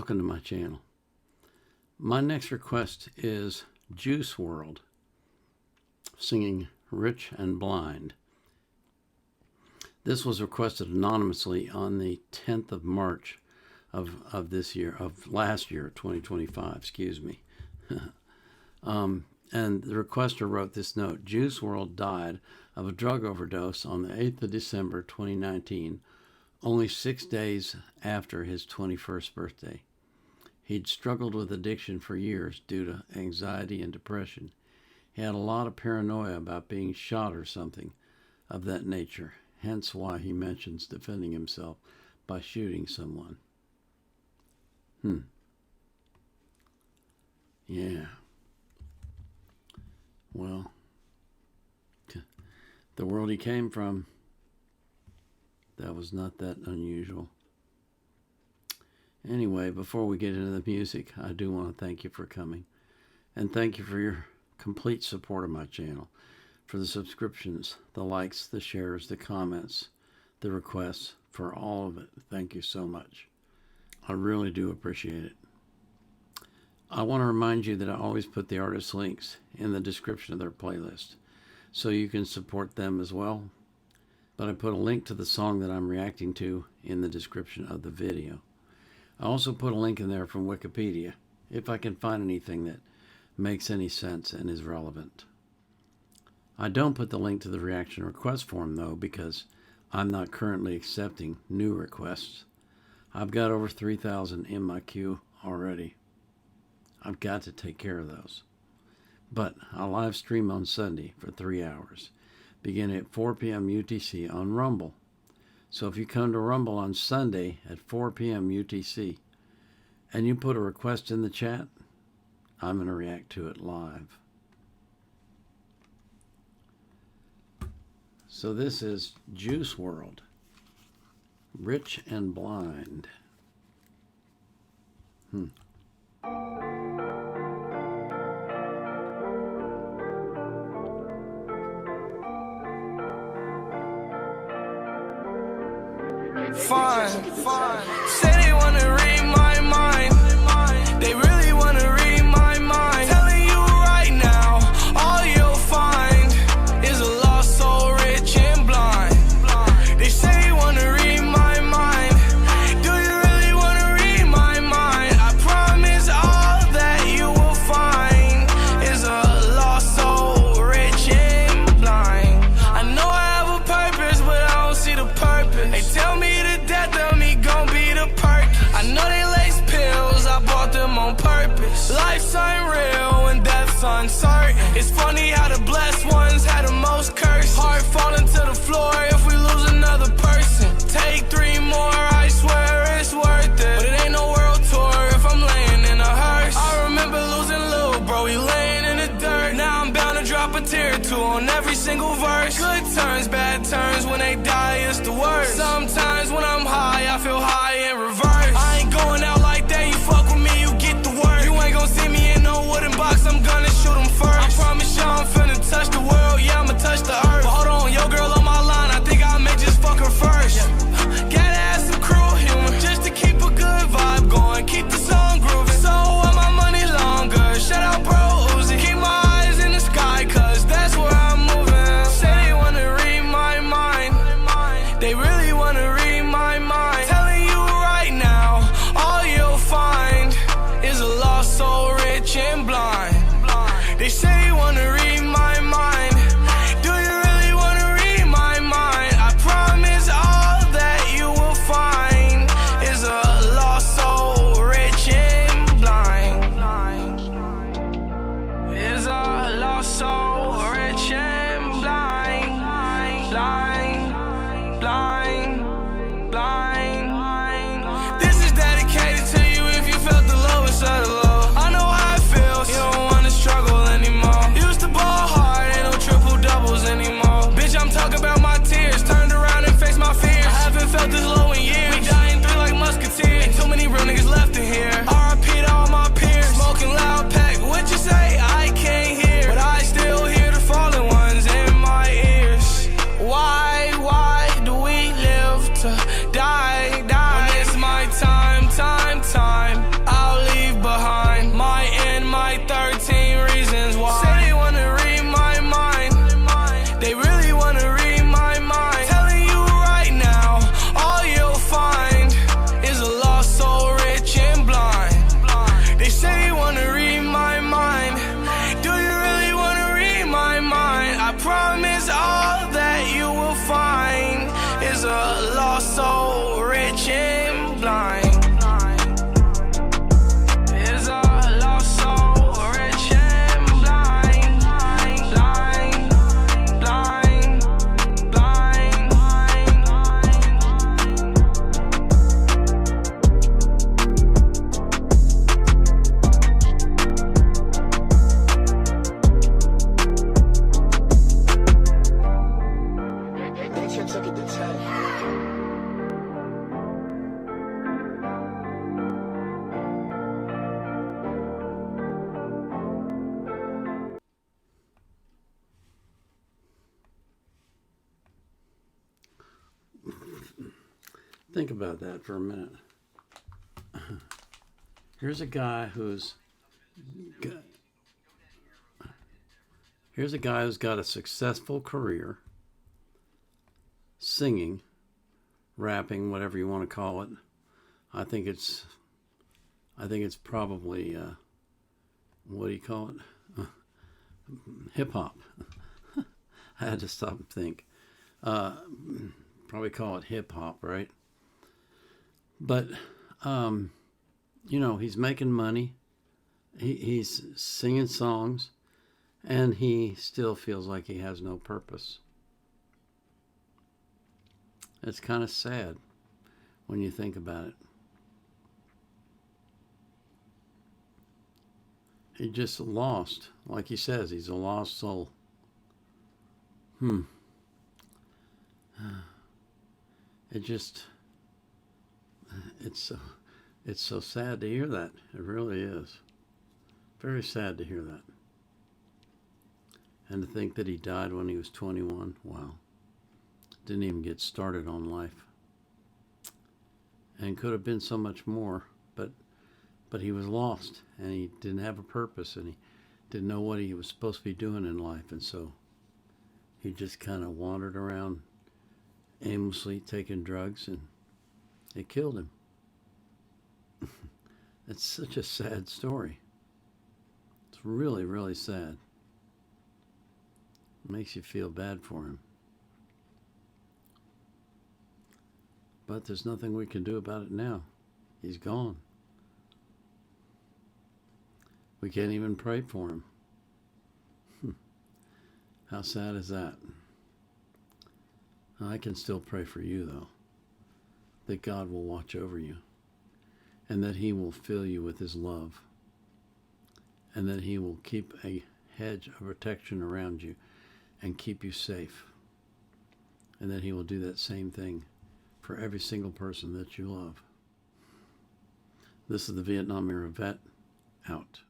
welcome to my channel. My next request is Juice WRLD singing Rich and Blind. This was requested anonymously on the 10th of March of this year, of last year, 2025, excuse me. And the requester wrote this note: Juice WRLD died of a drug overdose on the 8th of December 2019, only 6 days after his 21st birthday. He'd struggled with addiction for years due to anxiety and depression. He had a lot of paranoia about being shot or something of that nature, hence why he mentions defending himself by shooting someone. Yeah. Well, the world he came from, that was not that unusual. Anyway, before we get into the music, I do want to thank you for coming. And thank you for your complete support of my channel. For the subscriptions, the likes, the shares, the comments, the requests, for all of it. Thank you so much. I really do appreciate it. I want to remind you that I always put the artist links in the description of their playlist, so you can support them as well. But I put a link to the song that I'm reacting to in the description of the video. I also put a link in there from Wikipedia, if I can find anything that makes any sense and is relevant. I don't put the link to the reaction request form, though, because I'm not currently accepting new requests. I've got over 3,000 in my queue already. I've got to take care of those. But I'll live stream on Sunday for 3 hours, beginning at 4 p.m. UTC on Rumble. So if you come to Rumble on Sunday at 4 p.m. UTC and you put a request in the chat, I'm going to react to it live. So this is Juice WRLD, Rich and Blind. Fine. Say they wanna read my mind. They really wanna read my mind. Telling you right now, all you'll find is a lost soul, rich and blind. They say you wanna read my mind. Do you really wanna read my mind? I promise all that you will find is a lost soul, rich and blind. I know I have a purpose, but I don't see the purpose. They tell me the death of me gon' be the perk. I know they lace pills, I bought them on purpose. Life's unreal and death's uncertain. It's funny how the blessed ones had the most curse. Heart falling to the floor if we lose another person. Take 3 more, I swear it's worth it. But it ain't no world tour if I'm laying in a hearse. I remember losing Lil bro, he laying in the dirt. Now I'm bound to drop a tear or two on every single verse. Good turns, bad turns, when they die it's the worst. Sometimes when I'm high, I feel high in reverse. I ain't going out like that, you fuck with me, you get the word. You ain't gon' see me in no wooden box, I'm gonna shoot him first. I promise y'all I'm finna touch the world, yeah, I'ma touch the earth. But hold on, your girl on my line, I think I may just fuck her first. Gotta have some cruel humor, just to keep a good vibe going, keep the song grooving. So I want my money longer, shout out Bro Uzi. Keep my eyes in the sky, cause that's where I'm moving. Say they wanna read my mind. They really wanna read my mind. Telling you took it to 10. Think about that for a minute. Here's a guy who's got a successful career singing, rapping, whatever you want to call it. I think it's probably what do you call it? Hip hop. I had to stop and think. Probably call it hip hop, right? But he's making money. He's singing songs, and he still feels like he has no purpose. It's kind of sad when you think about it. He just lost, like he says, he's a lost soul. It's so sad to hear that. It really is. Very sad to hear that. And to think that he died when he was 21. Wow. Didn't even get started on life. And could have been so much more, but he was lost, and he didn't have a purpose, and he didn't know what he was supposed to be doing in life, and so he just kind of wandered around aimlessly taking drugs, and it killed him. It's such a sad story. It's really, really sad. It makes you feel bad for him. But there's nothing we can do about it now. He's gone. We can't even pray for him. How sad is that? I can still pray for you, though, that God will watch over you, and that he will fill you with his love, and that he will keep a hedge of protection around you and keep you safe, and that he will do that same thing for every single person that you love. This is the Vietnam Era Vet, out.